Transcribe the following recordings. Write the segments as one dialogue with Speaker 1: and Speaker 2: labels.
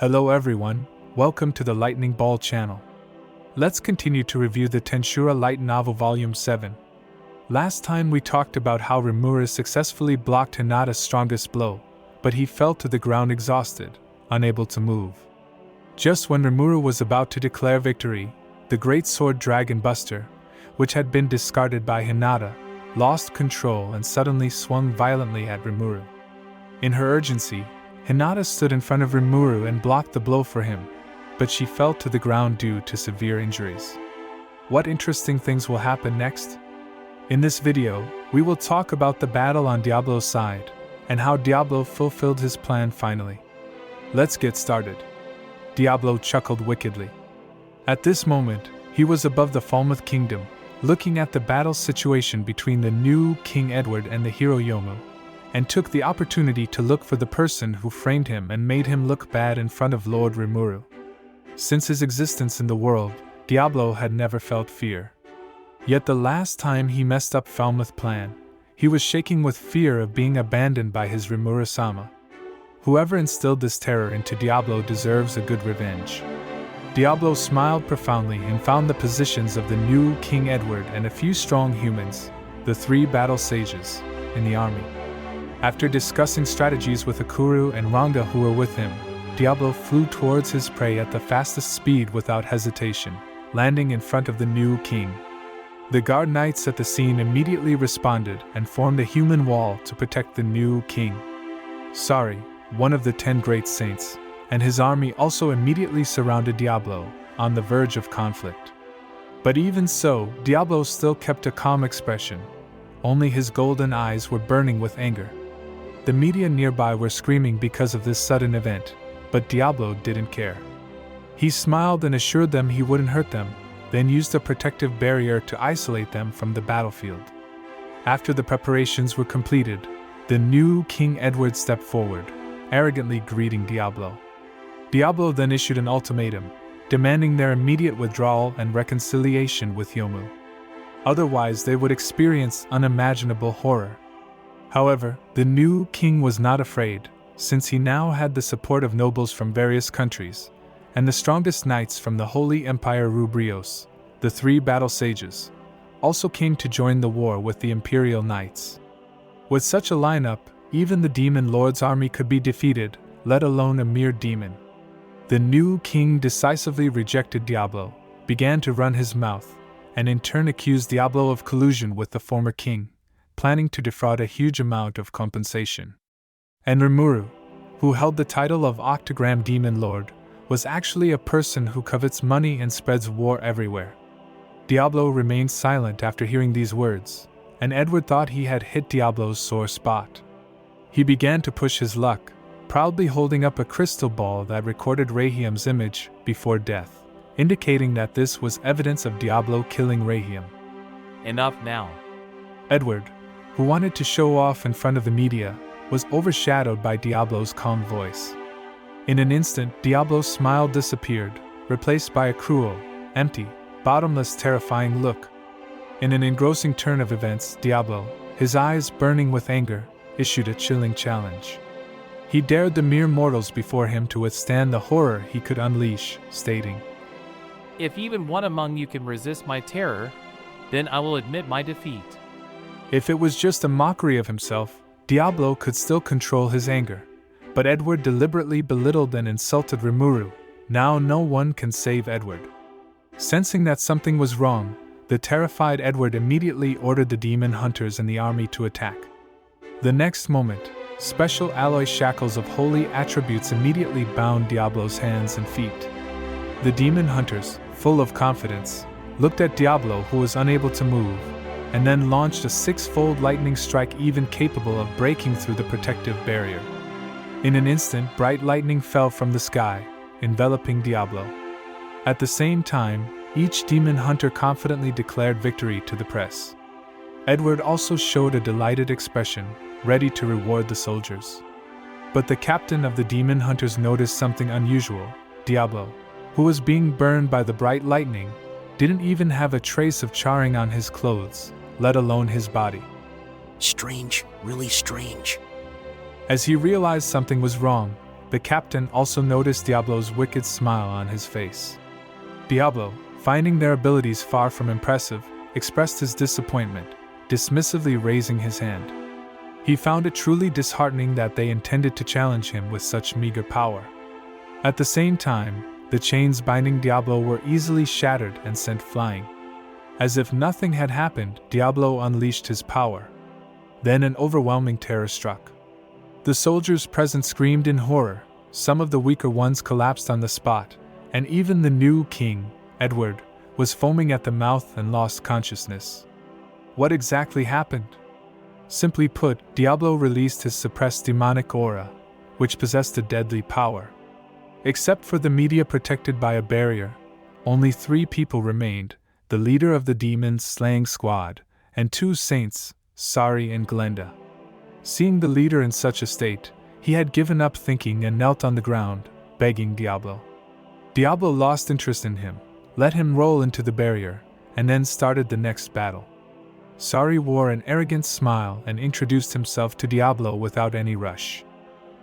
Speaker 1: Hello everyone, welcome to the Lightning Ball channel. Let's continue to review the TenSura Light Novel Volume 7. Last time we talked about how Rimuru successfully blocked Hinata's strongest blow, but he fell to the ground exhausted, unable to move. Just when Rimuru was about to declare victory, the Great Sword Dragon Buster, which had been discarded by Hinata, lost control and suddenly swung violently at Rimuru. In her urgency, Hinata stood in front of Rimuru and blocked the blow for him, but she fell to the ground due to severe injuries. What interesting things will happen next? In this video, we will talk about the battle on Diablo's side, and how Diablo fulfilled his plan finally. Let's get started. Diablo chuckled wickedly. At this moment, he was above the Falmuth kingdom, looking at the battle situation between the new King Edward and the hero Yomu, and took the opportunity to look for the person who framed him and made him look bad in front of Lord Rimuru. Since his existence in the world, Diablo had never felt fear. Yet the last time he messed up Falmuth's plan, he was shaking with fear of being abandoned by his Rimuru-sama. Whoever instilled this terror into Diablo deserves a good revenge. Diablo smiled profoundly and found the positions of the new King Edward and a few strong humans, the 3 battle sages, in the army. After discussing strategies with Akuru and Ranga who were with him, Diablo flew towards his prey at the fastest speed without hesitation, landing in front of the new king. The guard knights at the scene immediately responded and formed a human wall to protect the new king. Sari, one of the 10 great saints, and his army also immediately surrounded Diablo, on the verge of conflict. But even so, Diablo still kept a calm expression. Only his golden eyes were burning with anger. The media nearby were screaming because of this sudden event, but Diablo didn't care. He smiled and assured them he wouldn't hurt them, then used a protective barrier to isolate them from the battlefield. After the preparations were completed, the new King Edward stepped forward, arrogantly greeting Diablo. Diablo then issued an ultimatum, demanding their immediate withdrawal and reconciliation with Yomu. Otherwise they would experience unimaginable horror. However, the new king was not afraid, since he now had the support of nobles from various countries, and the strongest knights from the Holy Empire Rubrios, the 3 battle sages, also came to join the war with the Imperial Knights. With such a lineup, even the Demon Lord's army could be defeated, let alone a mere demon. The new king decisively rejected Diablo, began to run his mouth, and in turn accused Diablo of collusion with the former king, planning to defraud a huge amount of compensation. And Rimuru, who held the title of Octagram Demon Lord, was actually a person who covets money and spreads war everywhere. Diablo remained silent after hearing these words, and Edward thought he had hit Diablo's sore spot. He began to push his luck, proudly holding up a crystal ball that recorded Rahiam's image before death, indicating that this was evidence of Diablo killing Rahiam.
Speaker 2: Enough now.
Speaker 1: Edward, who wanted to show off in front of the media, was overshadowed by Diablo's calm voice. In an instant, Diablo's smile disappeared, replaced by a cruel, empty, bottomless, terrifying look. In an engrossing turn of events, Diablo, his eyes burning with anger, issued a chilling challenge. He dared the mere mortals before him to withstand the horror he could unleash, stating,
Speaker 2: "If even one among you can resist my terror, then I will admit my defeat."
Speaker 1: If it was just a mockery of himself, Diablo could still control his anger. But Edward deliberately belittled and insulted Rimuru. Now no one can save Edward. Sensing that something was wrong, the terrified Edward immediately ordered the demon hunters in the army to attack. The next moment, special alloy shackles of holy attributes immediately bound Diablo's hands and feet. The demon hunters, full of confidence, looked at Diablo, who was unable to move, and then launched a 6-fold lightning strike even capable of breaking through the protective barrier. In an instant, bright lightning fell from the sky, enveloping Diablo. At the same time, each demon hunter confidently declared victory to the press. Edward also showed a delighted expression, ready to reward the soldiers. But the captain of the demon hunters noticed something unusual. Diablo, who was being burned by the bright lightning, didn't even have a trace of charring on his clothes, let alone his body.
Speaker 3: Strange, really strange.
Speaker 1: As he realized something was wrong, The captain also noticed Diablo's wicked smile on his face. Diablo, finding their abilities far from impressive, expressed his disappointment, dismissively raising his hand. He found it truly disheartening that they intended to challenge him with such meager power. At the same time, the chains binding Diablo were easily shattered and sent flying. As if nothing had happened, Diablo unleashed his power. Then an overwhelming terror struck. The soldiers present screamed in horror, some of the weaker ones collapsed on the spot, and even the new king, Edward, was foaming at the mouth and lost consciousness. What exactly happened? Simply put, Diablo released his suppressed demonic aura, which possessed a deadly power. Except for the media protected by a barrier, only 3 people remained, the leader of the demon-slaying squad, and 2 saints, Sari and Glenda. Seeing the leader in such a state, he had given up thinking and knelt on the ground, begging Diablo. Diablo lost interest in him, let him roll into the barrier, and then started the next battle. Sari wore an arrogant smile and introduced himself to Diablo without any rush.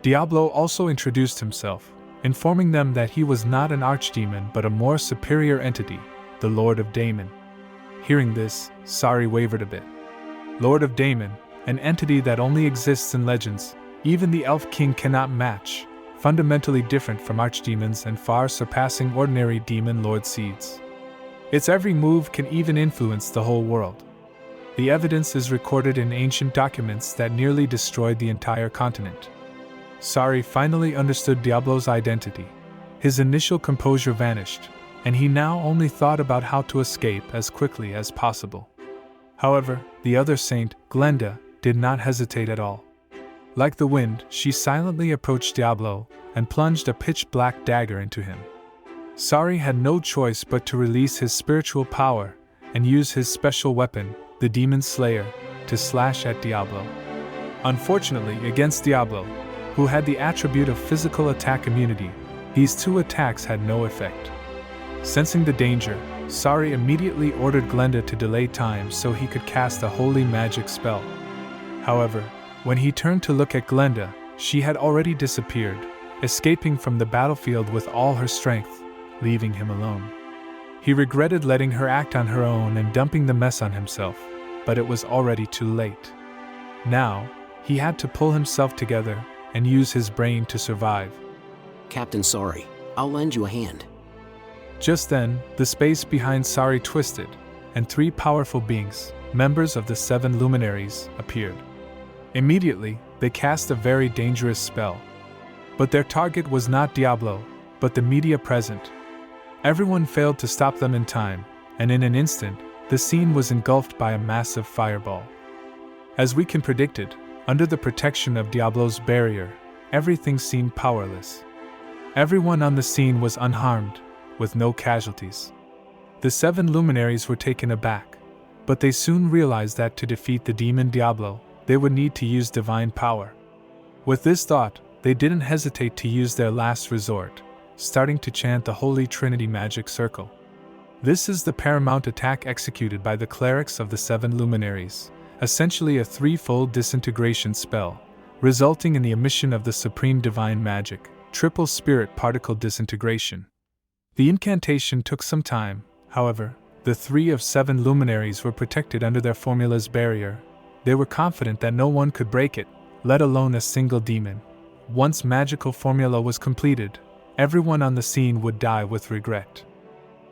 Speaker 1: Diablo also introduced himself, informing them that he was not an archdemon but a more superior entity, the Lord of Daemon. Hearing this, Sari wavered a bit. Lord of Daemon, an entity that only exists in legends, even the Elf King cannot match, fundamentally different from archdemons and far surpassing ordinary demon lord seeds. Its every move can even influence the whole world. The evidence is recorded in ancient documents that nearly destroyed the entire continent. Sari finally understood Diablo's identity. His initial composure vanished, and he now only thought about how to escape as quickly as possible. However, the other saint, Glenda, did not hesitate at all. Like the wind, she silently approached Diablo and plunged a pitch-black dagger into him. Sari had no choice but to release his spiritual power and use his special weapon, the Demon Slayer, to slash at Diablo. Unfortunately, against Diablo, who had the attribute of physical attack immunity, these 2 attacks had no effect. Sensing the danger, Sari immediately ordered Glenda to delay time so he could cast a holy magic spell. However, when he turned to look at Glenda, she had already disappeared, escaping from the battlefield with all her strength, leaving him alone. He regretted letting her act on her own and dumping the mess on himself, but it was already too late. Now, he had to pull himself together and use his brain to survive.
Speaker 3: Captain, sorry. I'll lend you a hand.
Speaker 1: Just then, the space behind Sari twisted, and 3 powerful beings, members of the 7 Luminaries, appeared. Immediately, they cast a very dangerous spell. But their target was not Diablo, but the media present. Everyone failed to stop them in time, and in an instant, the scene was engulfed by a massive fireball. As we can predicted, under the protection of Diablo's barrier, everything seemed powerless. Everyone on the scene was unharmed, with no casualties. The 7 Luminaries were taken aback, but they soon realized that to defeat the demon Diablo, they would need to use divine power. With this thought, they didn't hesitate to use their last resort, starting to chant the Holy Trinity magic circle. This is the paramount attack executed by the clerics of the 7 Luminaries, essentially a 3-fold disintegration spell, resulting in the emission of the supreme divine magic, triple spirit particle disintegration. The incantation took some time, however. The 3 of 7 Luminaries were protected under their formula's barrier. They were confident that no one could break it, let alone a single demon. Once magical formula was completed, everyone on the scene would die with regret.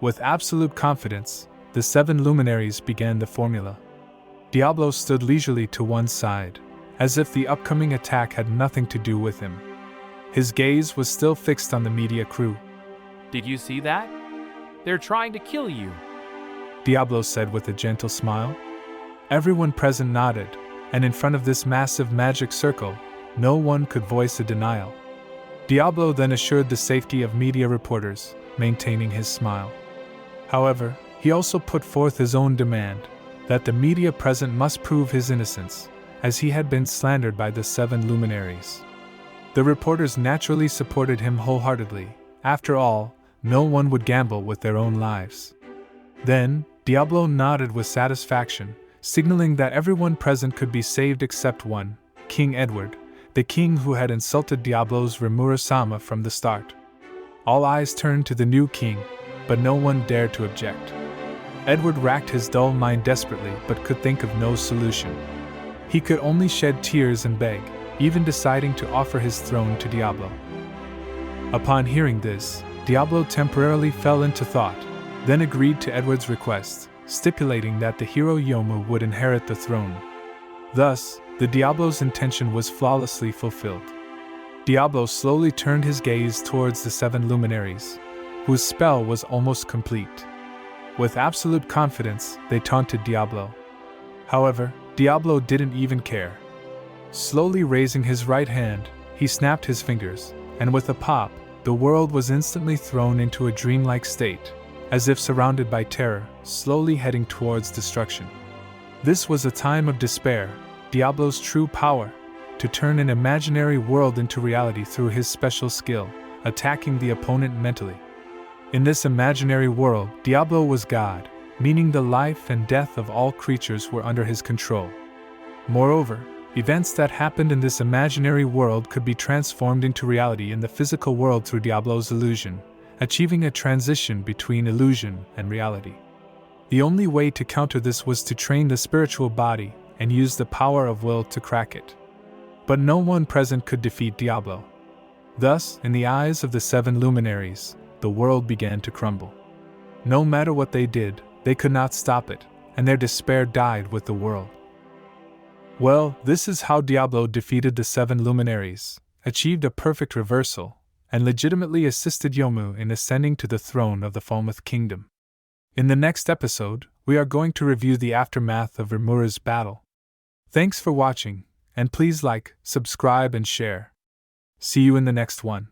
Speaker 1: With absolute confidence, the 7 Luminaries began the formula. Diablo stood leisurely to one side, as if the upcoming attack had nothing to do with him. His gaze was still fixed on the media crew.
Speaker 2: Did you see that? They're trying to kill you.
Speaker 1: Diablo said with a gentle smile. Everyone present nodded, and in front of this massive magic circle, no one could voice a denial. Diablo then assured the safety of media reporters, maintaining his smile. However, he also put forth his own demand, that the media present must prove his innocence, as he had been slandered by the 7 Luminaries. The reporters naturally supported him wholeheartedly. After all, no one would gamble with their own lives. Then, Diablo nodded with satisfaction, signaling that everyone present could be saved except one, King Edward, the king who had insulted Diablo's Rimura-sama from the start. All eyes turned to the new king, but no one dared to object. Edward racked his dull mind desperately but could think of no solution. He could only shed tears and beg, even deciding to offer his throne to Diablo. Upon hearing this, Diablo temporarily fell into thought, then agreed to Edward's request, stipulating that the hero Yomu would inherit the throne. Thus, the Diablo's intention was flawlessly fulfilled. Diablo slowly turned his gaze towards the 7 luminaries, whose spell was almost complete. With absolute confidence, they taunted Diablo. However, Diablo didn't even care. Slowly raising his right hand, he snapped his fingers, and with a pop, the world was instantly thrown into a dreamlike state, as if surrounded by terror, slowly heading towards destruction. This was a time of despair, Diablo's true power, to turn an imaginary world into reality through his special skill, attacking the opponent mentally. In this imaginary world, Diablo was God, meaning the life and death of all creatures were under his control. Moreover, events that happened in this imaginary world could be transformed into reality in the physical world through Diablo's illusion, achieving a transition between illusion and reality. The only way to counter this was to train the spiritual body and use the power of will to crack it. But no one present could defeat Diablo. Thus, in the eyes of the 7 luminaries, the world began to crumble. No matter what they did, they could not stop it, and their despair died with the world. Well, this is how Diablo defeated the 7 luminaries, achieved a perfect reversal, and legitimately assisted Yomu in ascending to the throne of the Falmuth kingdom. In the next episode, we are going to review the aftermath of Rimura's battle. Thanks for watching, and please like, subscribe and share. See you in the next one.